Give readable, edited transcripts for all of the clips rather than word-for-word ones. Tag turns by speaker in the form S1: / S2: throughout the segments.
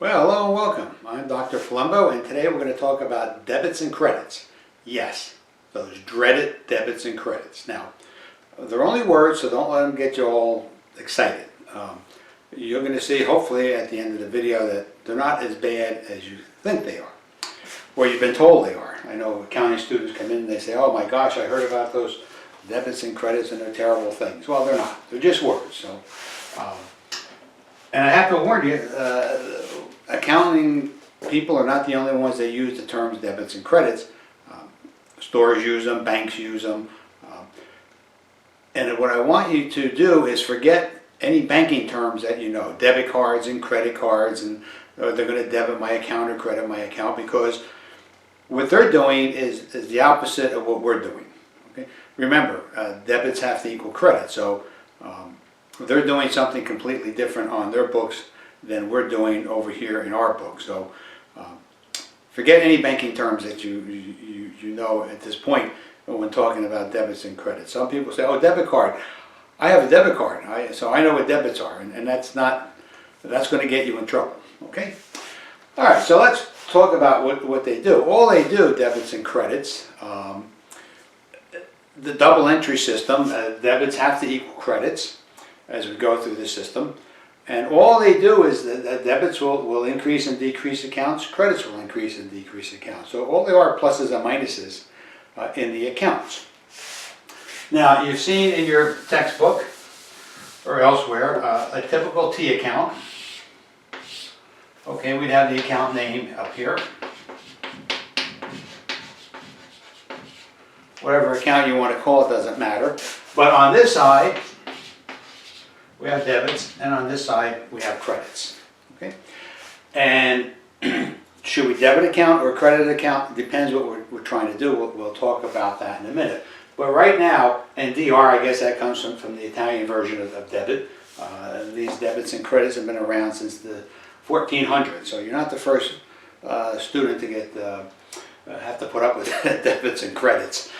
S1: Well, hello and welcome. I'm Dr. Palumbo, and today we're going to talk about debits and credits. Yes, those dreaded debits and credits. Now, they're only words, so don't let them get you all excited. You're going to see, hopefully, at the end of the video that they're not as bad as you think they are, or you've been told they are. I know accounting students come in and they say, oh my gosh, I heard about those debits and credits and they're terrible things. Well, they're not. They're just words. So, and I have to warn you, accounting people are not the only ones that use the terms debits and credits. Stores use them, banks use them. And what I want you to do is forget any banking terms that you know, debit cards and credit cards, and they're going to debit my account or credit my account, because what they're doing is the opposite of what we're doing. Okay? Remember, debits have to equal credit, so they're doing something completely different on their books than we're doing over here in our book. So forget any banking terms that you know at this point when talking about debits and credits. Some people say, oh, debit card. I have a debit card, so I know what debits are, and that's going to get you in trouble. Okay? All right, so let's talk about what they do. All they do, debits and credits, the double entry system, debits have to equal credits as we go through the system. And all they do is that debits will increase and decrease accounts, credits will increase and decrease accounts. So all they are pluses and minuses in the accounts. Now, you've seen in your textbook or elsewhere a typical T account. Okay, we'd have the account name up here. Whatever account you want to call it doesn't matter. But on this side, we have debits, and on this side we have credits. Okay, and should we debit account or credit account? Depends what we're trying to do. We'll talk about that in a minute. But right now, and DR, I guess that comes from the Italian version of debit. These debits and credits have been around since the 1400s, so you're not the first student to get have to put up with debits and credits.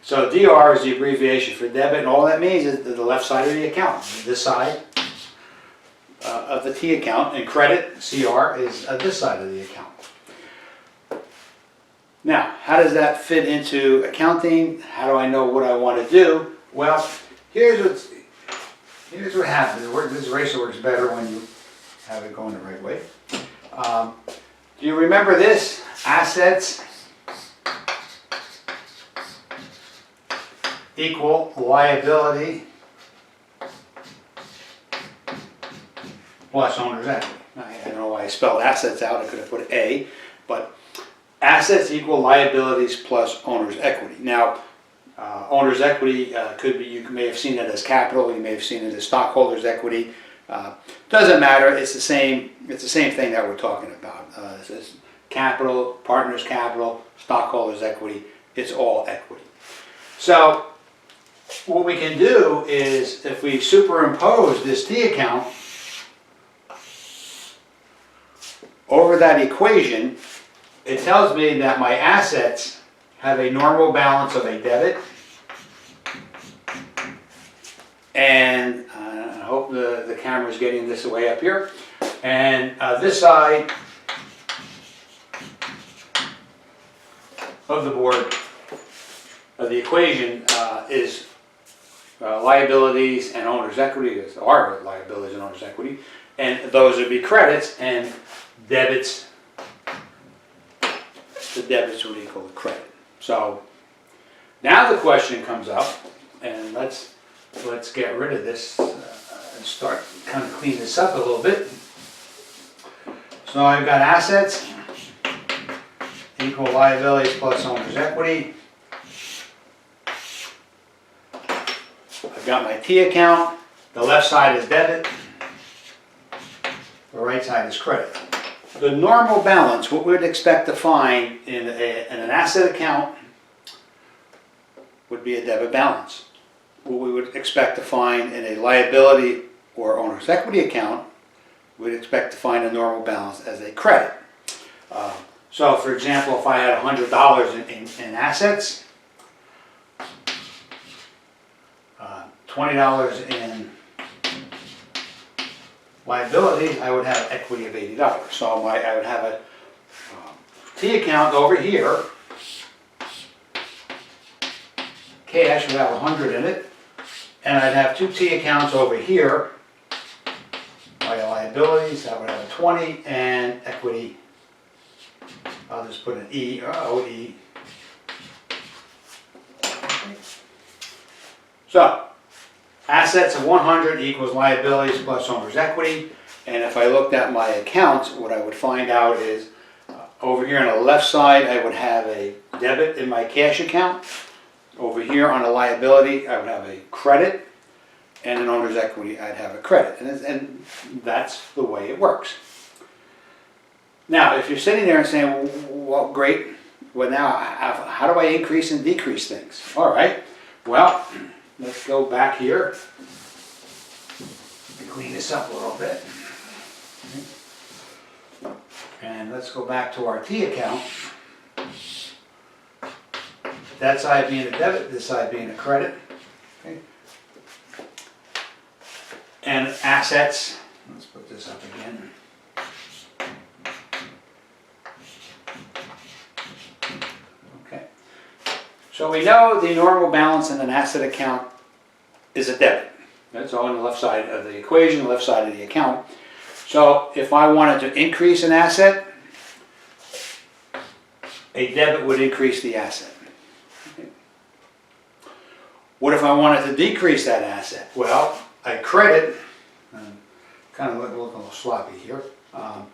S1: So DR is the abbreviation for debit, and all that means is the left side of the account, this side of the T account, and credit, CR, is this side of the account. Now, how does that fit into accounting? How do I know what I want to do? Well, here's what happens. This eraser works better when you have it going the right way. Do you remember this? Assets equal liability plus owner's equity. I don't know why I spelled assets out. I could have put A, but assets equal liabilities plus owner's equity. Now, owner's equity could be, you may have seen it as capital, you may have seen it as stockholders' equity. Doesn't matter. It's the same thing that we're talking about. It's capital, partner's capital, stockholders' equity. It's all equity. So what we can do is, if we superimpose this T account over that equation, it tells me that my assets have a normal balance of a debit, and I hope the camera's getting this way up here, and this side of the board of the equation is liabilities and owner's equity. Are liabilities and owner's equity, and those would be credits, and debits. The debits would equal the credit. So now the question comes up, and let's get rid of this and start kind of clean this up a little bit. So I've got assets equal liabilities plus owner's equity. I've got my T account. The left side is debit. The right side is credit. The normal balance, what we'd expect to find in an asset account, would be a debit balance. What we would expect to find in a liability or owner's equity account, we'd expect to find a normal balance as a credit. So for example, if I had $100 in assets, $20 in liabilities, I would have equity of $80. So I would have a T account over here. Cash would have 100 in it, and I'd have two T accounts over here. My liabilities, that would have a 20, and equity, I'll just put an E, or OE. So, assets of 100 equals liabilities plus owner's equity, and if I looked at my accounts, what I would find out is, over here on the left side, I would have a debit in my cash account. Over here on the liability, I would have a credit, and in owner's equity, I'd have a credit. And that's the way it works. Now, if you're sitting there and saying, well, great, well now, how do I increase and decrease things? All right, well, let's go back here and clean this up a little bit. And let's go back to our T account. That side being a debit, this side being a credit. Okay. And assets, let's put this up again. Okay. So we know the normal balance in an asset account is a debit. That's all on the left side of the equation, the left side of the account. So if I wanted to increase an asset, a debit would increase the asset. What if I wanted to decrease that asset? Well, a credit, kind of look a little sloppy here. Clean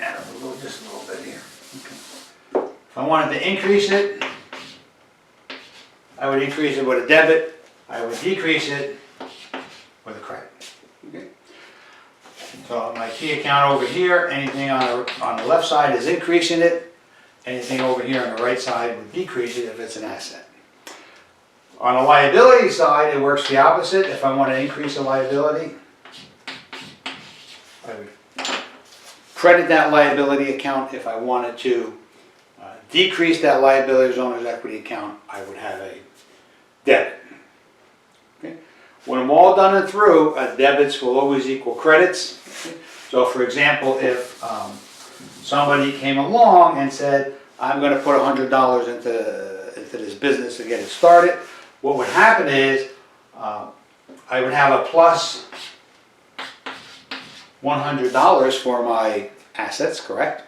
S1: that up just a little bit here. Okay. If I wanted to increase it, I would increase it with a debit. I would decrease it with a credit. Okay. So my T account over here, anything on the left side is increasing it. Anything over here on the right side would decrease it if it's an asset. On the liability side, it works the opposite. If I want to increase a liability, I would credit that liability account. If I wanted to decrease that liability's owner's equity account, I would have a debit. Okay. When I'm all done and through, debits will always equal credits. Okay. So for example, if somebody came along and said, I'm going to put $100 into this business to get it started, what would happen is I would have a plus $100 for my assets, correct?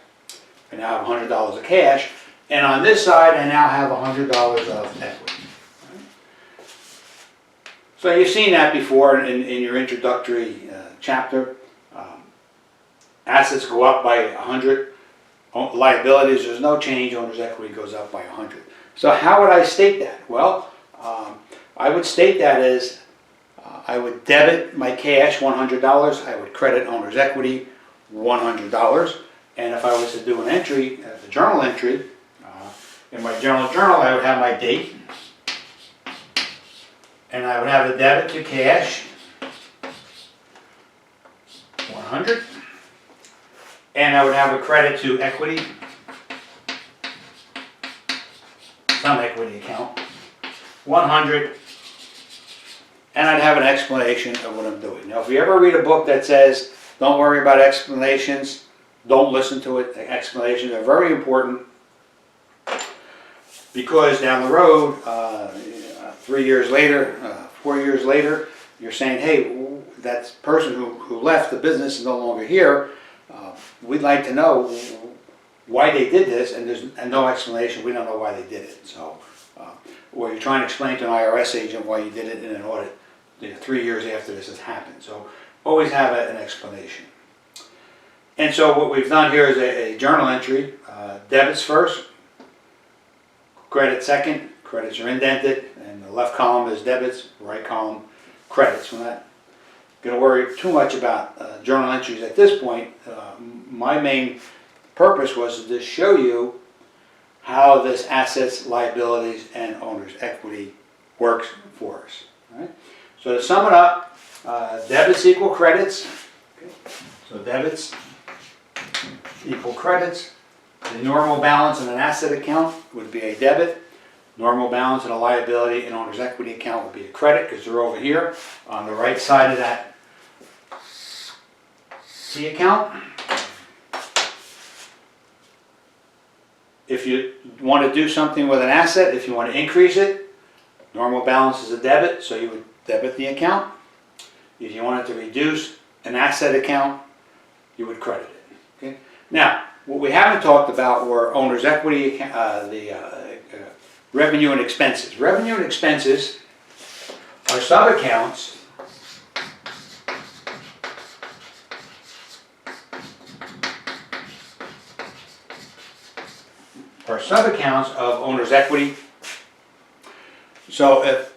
S1: I now have $100 of cash, and on this side I now have $100 of equity. So you've seen that before in your introductory chapter. Assets go up by 100. Liabilities, there's no change. Owner's equity goes up by 100. So how would I state that? Well, I would state that as I would debit my cash $100. I would credit owner's equity $100. And if I was to do an entry, a journal entry, in my journal, I would have my date. And I would have a debit to cash, 100. And I would have a credit to equity, some equity account, 100. And I'd have an explanation of what I'm doing. Now, if you ever read a book that says, don't worry about explanations, don't listen to it. The explanations are very important because down the road, 3 years later, 4 years later, you're saying, hey, that person who left the business is no longer here. We'd like to know why they did this, and there's no explanation. We don't know why they did it. So, or you're trying to explain to an IRS agent why you did it in an audit 3 years after this has happened. So, always have an explanation. And so what we've done here is a journal entry. Debits first, credit second. Credits are indented, and the left column is debits, right column credits. We're not going to worry too much about journal entries at this point. My main purpose was to just show you how this assets, liabilities, and owner's equity works for us. All right? So to sum it up, debits equal credits. Okay. So debits equal credits. The normal balance in an asset account would be a debit. Normal balance in a liability and owner's equity account would be a credit because they're over here on the right side of that the account. If you want to do something with an asset, if you want to increase it, normal balance is a debit, so you would debit the account. If you wanted to reduce an asset account, you would credit it. Okay? Now, what we haven't talked about were owner's equity, revenue and expenses. Revenue and expenses are sub-accounts of owner's equity. So if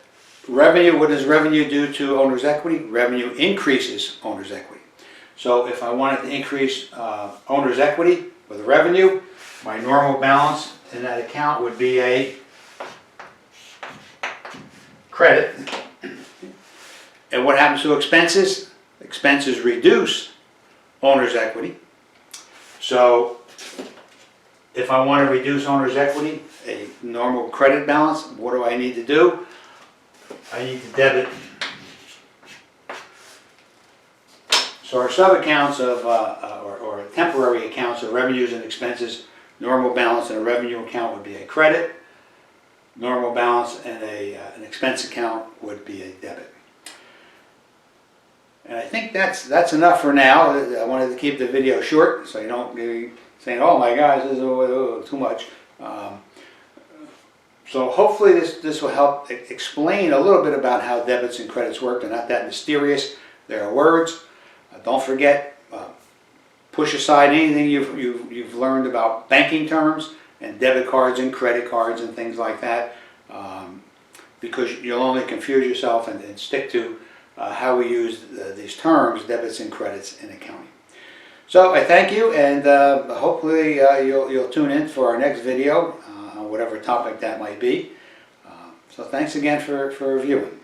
S1: revenue, what does revenue do to owner's equity? Revenue increases owner's equity. So if I wanted to increase owner's equity with revenue, my normal balance in that account would be a credit. And what happens to expenses? Expenses reduce owner's equity. So if I want to reduce owner's equity, a normal credit balance, what do I need to do? I need to debit. So our sub-accounts of, or temporary accounts of revenues and expenses, normal balance in a revenue account would be a credit. Normal balance in an expense account would be a debit. And I think that's enough for now. I wanted to keep the video short so you don't be saying, oh my gosh, this is too much. So hopefully this will help explain a little bit about how debits and credits work. They're not that mysterious. They are words. Don't forget, push aside anything you've learned about banking terms and debit cards and credit cards and things like that, because you'll only confuse yourself and stick to how we use these terms, debits and credits in accounting. So I thank you, and hopefully you'll tune in for our next video on whatever topic that might be. So thanks again for viewing.